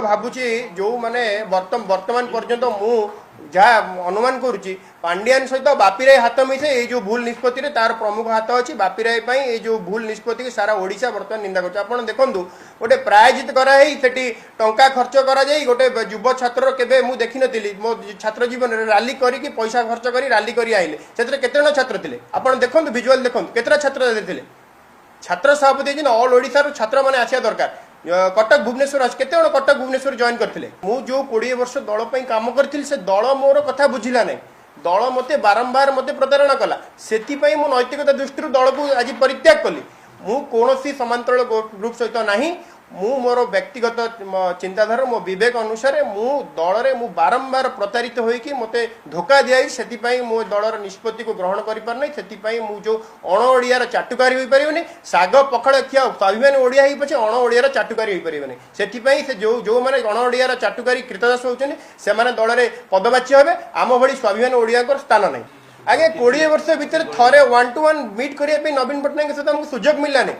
तो भावुची जो माने वर्तमान पर्यंत मु जहाँ अनुमान करुच्ची पांड्यान सहित बापीराय हाथ मिसे ये जो भूल निष्पत्ति तार प्रमुख हाथ अच्छी बापीराय ये जो भूल निष्पत्ति की सारा ओडिशा बर्तमान निंदा कर देखु गोटे प्रायोजित कराई टंका खर्च करा गोटे युव छात्र के मुझे देखी नी मो छात्र जीवन में राली करके पैसा खर्च कर राली कर आइले से केते छात्र थे आप देखो विजुआल देखो केतटा छात्र थे छात्र सभापति ऑल ओडिशा छात्र मैंने आसिया दरकार कटक भुवनेश्वर केते कटक भुवनेश्वर जॉइन करते मु जो 20 वर्ष दल काम करी से दल मोर कथा बुझिला नहीं दल मते बारंबार मते प्रतारणा कला से मो नैतिकता दृष्टि दल को आज परित्याग कली मु कौन समांतर ग्रुप सहित नहीं मु मोर व्यक्तिगत चिंताधारा मो विवेक अनुसार मु दल रे मु बारंबार प्रतारित होइकी मते धोखा दियाई सेति मो दलर निष्पत्ति को ग्रहण करि पार नै सेति मु जो अण ओडियार चाटुकारी होई परिबनी साग पखाळ खिया स्वाभिमान ओडिया ही पछे अण ओडियार चाटुकारी होई परिबनी सेति से जो माने अण ओडियार चाटुकारी कृतदास होउछन से माने दल रे पदबाच्य हेबे आम भली स्वाभिमान ओडिया को स्थान नै आगे 20 वर्ष भीतर थरे 1-to-1 मीट करिया पे नवीन पटनायक सहित हमको सुजोग मिलला नै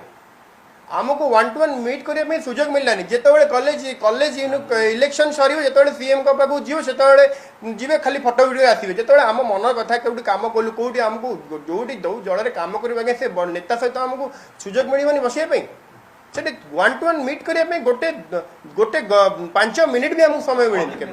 आमको 1-to-1 मीट करने सुजोग मिललानी जिते कॉलेज इलेक्शन सर जो सीएम का पाक जीव से जी खाली फटो भिडियो आसवे जो आम मन कथा कौटी कम कलु कौटी आमको जो जल में कम कर से नेता सहित आमको सुजोग मिलनी बसवाई से 1-to-1 मीट करने गोटे 5 मिनिट भी आमको समय मिले।